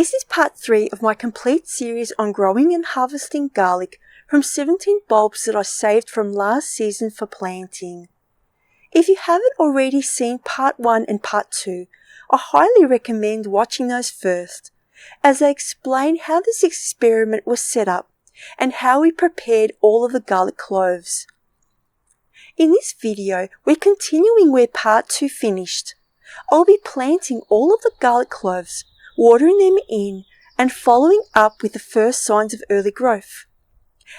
This is part 3 of my complete series on growing and harvesting garlic from 17 bulbs that I saved from last season for planting. If you haven't already seen part 1 and part 2, I highly recommend watching those first, as I explain how this experiment was set up and how we prepared all of the garlic cloves. In this video, we're continuing where part 2 finished. I'll be planting all of the garlic cloves, watering them in, and following up with the first signs of early growth.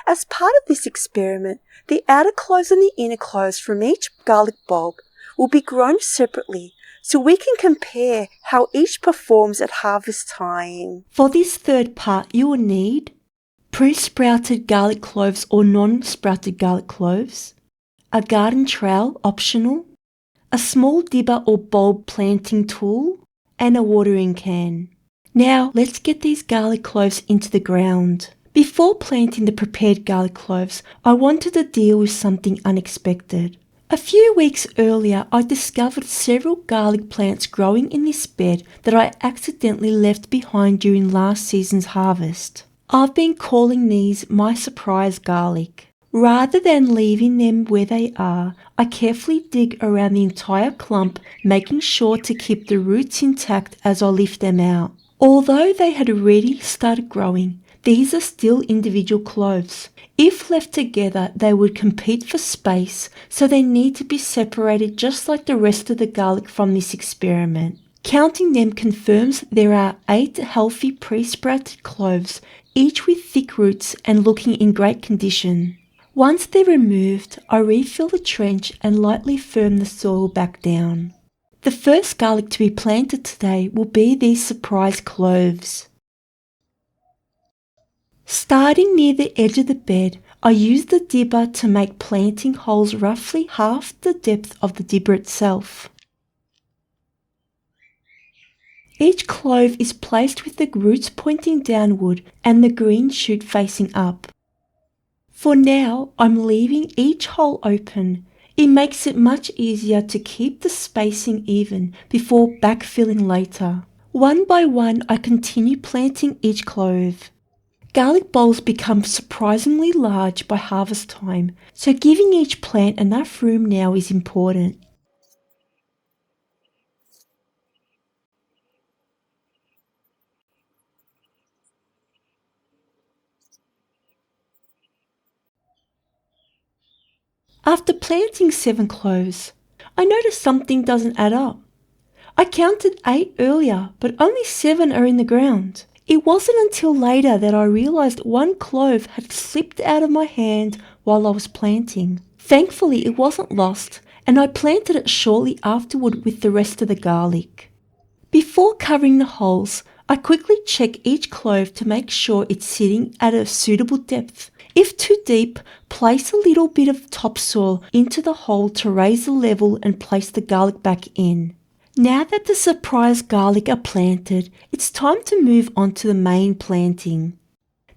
As part of this experiment, the outer cloves and the inner cloves from each garlic bulb will be grown separately so we can compare how each performs at harvest time. For this third part, you will need pre-sprouted garlic cloves or non-sprouted garlic cloves, a garden trowel optional, a small dibber or bulb planting tool, and a watering can. Now let's get these garlic cloves into the ground. Before planting the prepared garlic cloves, I wanted to deal with something unexpected. A few weeks earlier, I discovered several garlic plants growing in this bed that I accidentally left behind during last season's harvest. I've been calling these my surprise garlic. Rather than leaving them where they are, I carefully dig around the entire clump, making sure to keep the roots intact as I lift them out. Although they had already started growing, these are still individual cloves. If left together, they would compete for space, so they need to be separated just like the rest of the garlic from this experiment. Counting them confirms there are 8 healthy pre-sprouted cloves, each with thick roots and looking in great condition. Once they're removed, I refill the trench and lightly firm the soil back down. The first garlic to be planted today will be these surprise cloves. Starting near the edge of the bed, I use the dibber to make planting holes roughly half the depth of the dibber itself. Each clove is placed with the roots pointing downward and the green shoot facing up. For now, I'm leaving each hole open. It makes it much easier to keep the spacing even before backfilling later. One by one, I continue planting each clove. Garlic bulbs become surprisingly large by harvest time, so giving each plant enough room now is important. After planting 7 cloves, I notice something doesn't add up. I counted 8 earlier, but only 7 are in the ground. It wasn't until later that I realized one clove had slipped out of my hand while I was planting. Thankfully, it wasn't lost, and I planted it shortly afterward with the rest of the garlic. Before covering the holes, I quickly check each clove to make sure it's sitting at a suitable depth. If too deep, place a little bit of topsoil into the hole to raise the level and place the garlic back in. Now that the surprise garlic are planted, it's time to move on to the main planting.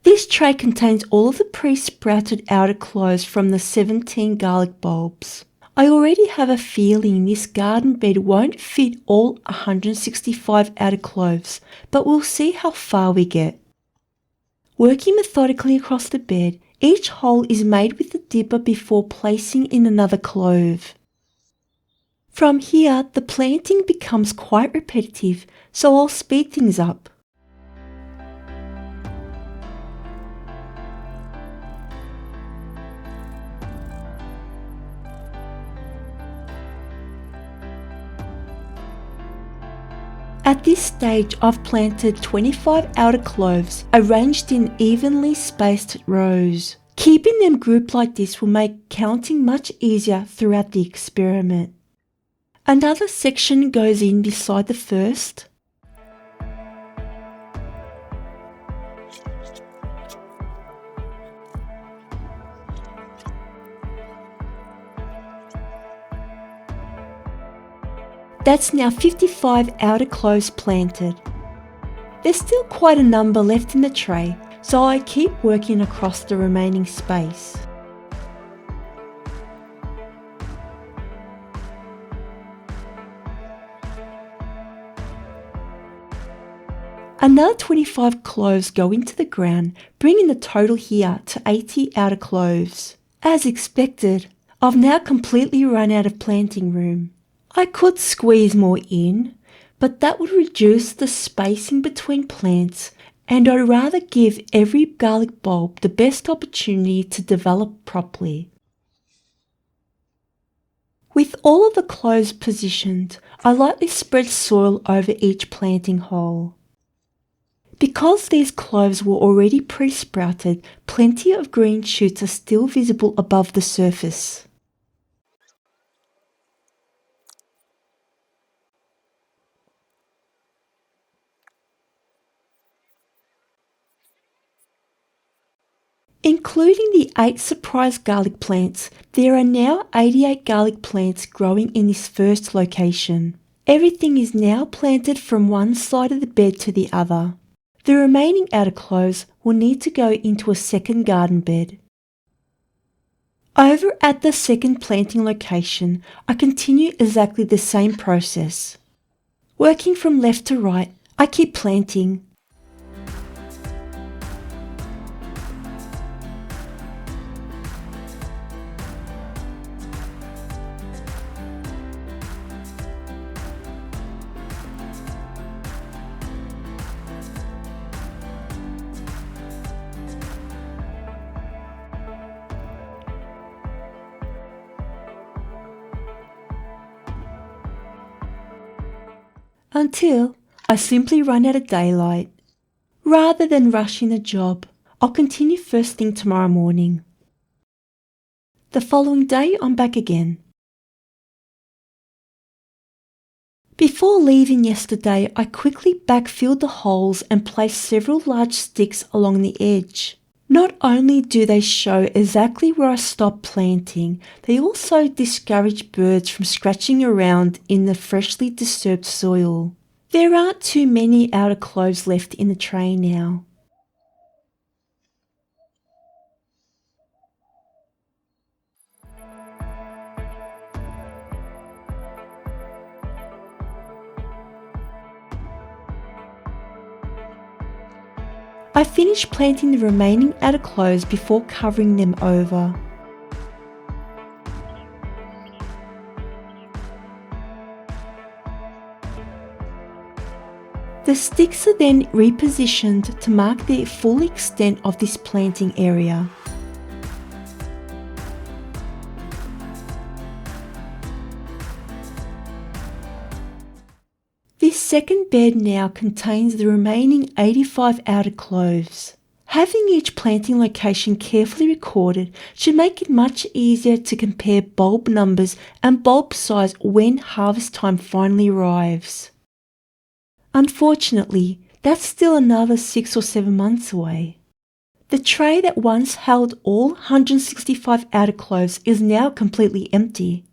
This tray contains all of the pre-sprouted outer cloves from the 17 garlic bulbs. I already have a feeling this garden bed won't fit all 165 outer cloves, but we'll see how far we get. Working methodically across the bed, each hole is made with the dibber before placing in another clove. From here, the planting becomes quite repetitive, so I'll speed things up. At this stage, I've planted 25 outer cloves, arranged in evenly spaced rows. Keeping them grouped like this will make counting much easier throughout the experiment. Another section goes in beside the first. That's now 55 outer cloves planted. There's still quite a number left in the tray, so I keep working across the remaining space. Another 25 cloves go into the ground, bringing the total here to 80 outer cloves. As expected, I've now completely run out of planting room. I could squeeze more in, but that would reduce the spacing between plants, and I'd rather give every garlic bulb the best opportunity to develop properly. With all of the cloves positioned, I lightly spread soil over each planting hole. Because these cloves were already pre-sprouted, plenty of green shoots are still visible above the surface. Including the 8 surprise garlic plants, there are now 88 garlic plants growing in this first location. Everything is now planted from one side of the bed to the other. The remaining outer cloves will need to go into a second garden bed. Over at the second planting location, I continue exactly the same process. Working from left to right, I keep planting. Until I simply run out of daylight. Rather than rushing the job, I'll continue first thing tomorrow morning. The following day, I'm back again. Before leaving yesterday, I quickly backfilled the holes and placed several large sticks along the edge. Not only do they show exactly where I stopped planting, they also discourage birds from scratching around in the freshly disturbed soil. There aren't too many outer cloves left in the tray now. I finished planting the remaining outer cloves before covering them over. The sticks are then repositioned to mark the full extent of this planting area. This second bed now contains the remaining 85 outer cloves. Having each planting location carefully recorded should make it much easier to compare bulb numbers and bulb size when harvest time finally arrives. Unfortunately, that's still another 6 or 7 months away. The tray that once held all 165 outer cloves is now completely empty.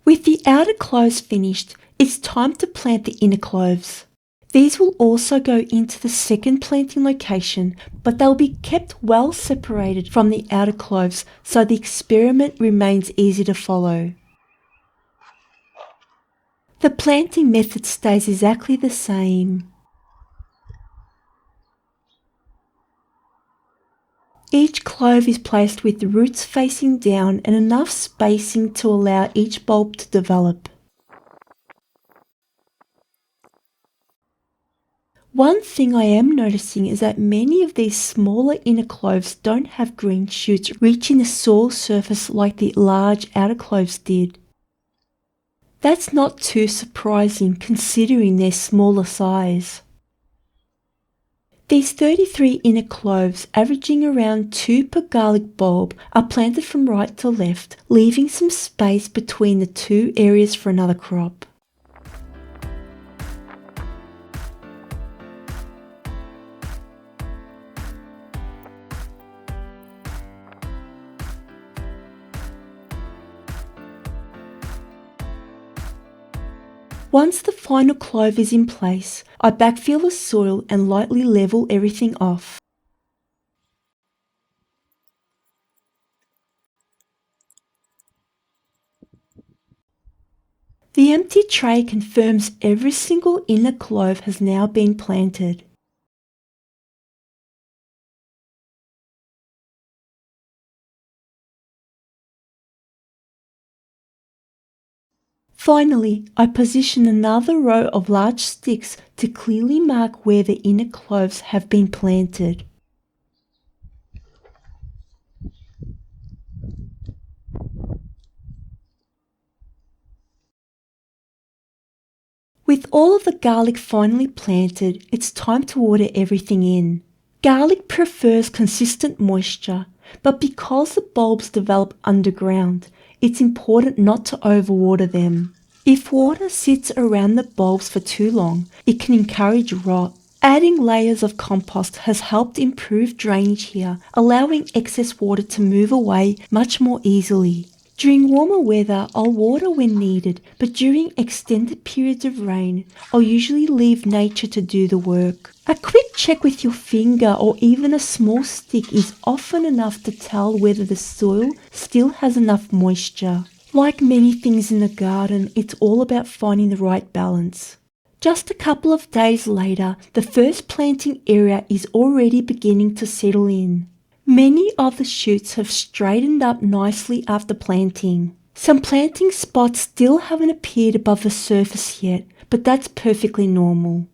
With the outer cloves finished, it's time to plant the inner cloves. These will also go into the second planting location, but they'll be kept well separated from the outer cloves so the experiment remains easy to follow. The planting method stays exactly the same. Each clove is placed with the roots facing down and enough spacing to allow each bulb to develop. One thing I am noticing is that many of these smaller inner cloves don't have green shoots reaching the soil surface like the large outer cloves did. That's not too surprising considering their smaller size. These 33 inner cloves, averaging around 2 per garlic bulb, are planted from right to left, leaving some space between the two areas for another crop. Once the final clove is in place, I backfill the soil and lightly level everything off. The empty tray confirms every single inner clove has now been planted. Finally, I position another row of large sticks to clearly mark where the inner cloves have been planted. With all of the garlic finally planted, it's time to water everything in. Garlic prefers consistent moisture, but because the bulbs develop underground, it's important not to overwater them. If water sits around the bulbs for too long, it can encourage rot. Adding layers of compost has helped improve drainage here, allowing excess water to move away much more easily. During warmer weather, I'll water when needed, but during extended periods of rain, I'll usually leave nature to do the work. A quick check with your finger or even a small stick is often enough to tell whether the soil still has enough moisture. Like many things in the garden, it's all about finding the right balance. Just a couple of days later, the first planting area is already beginning to settle in. Many of the shoots have straightened up nicely after planting. Some planting spots still haven't appeared above the surface yet, but that's perfectly normal.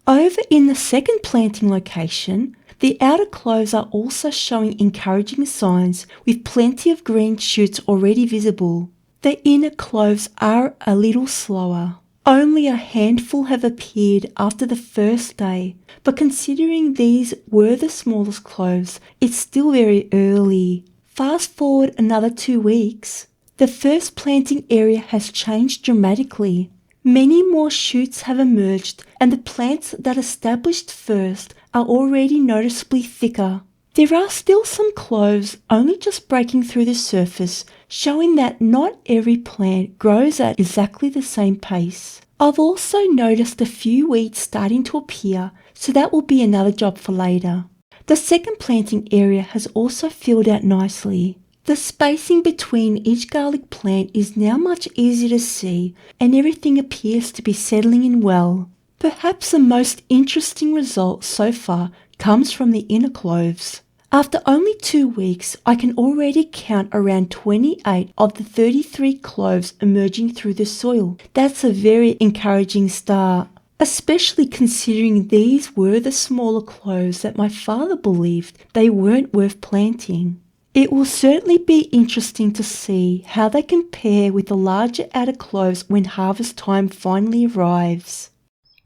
Over in the second planting location, the outer cloves are also showing encouraging signs with plenty of green shoots already visible. The inner cloves are a little slower. Only a handful have appeared after the first day, but considering these were the smallest cloves, it's still very early. Fast forward another 2 weeks, the first planting area has changed dramatically. Many more shoots have emerged, and the plants that established first are already noticeably thicker. There are still some cloves only just breaking through the surface, showing that not every plant grows at exactly the same pace. I've also noticed a few weeds starting to appear, so that will be another job for later. The second planting area has also filled out nicely. The spacing between each garlic plant is now much easier to see, and everything appears to be settling in well. Perhaps the most interesting result so far comes from the inner cloves. After only 2 weeks, I can already count around 28 of the 33 cloves emerging through the soil. That's a very encouraging start, especially considering these were the smaller cloves that my father believed they weren't worth planting. It will certainly be interesting to see how they compare with the larger outer cloves when harvest time finally arrives.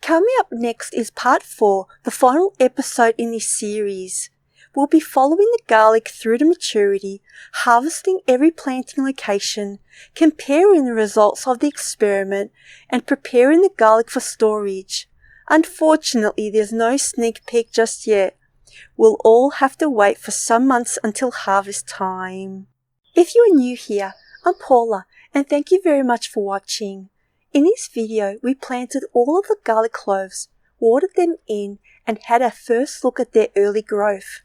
Coming up next is part 4, the final episode in this series. We'll be following the garlic through to maturity, harvesting every planting location, comparing the results of the experiment, and preparing the garlic for storage. Unfortunately, there's no sneak peek just yet. We'll all have to wait for some months until harvest time. If you are new here, I'm Paula, and thank you very much for watching. In this video, we planted all of the garlic cloves, watered them in, and had our first look at their early growth.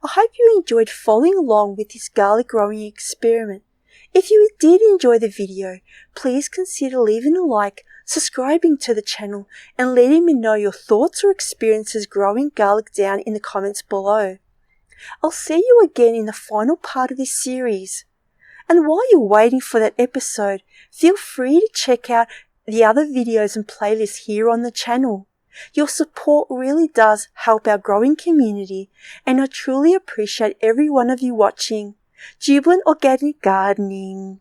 I hope you enjoyed following along with this garlic growing experiment. If you did enjoy the video, please consider leaving a like, subscribing to the channel, and letting me know your thoughts or experiences growing garlic down in the comments below. I'll see you again in the final part of this series. And while you're waiting for that episode, feel free to check out the other videos and playlists here on the channel. Your support really does help our growing community, and I truly appreciate every one of you watching. Jubilant Organic Gardening.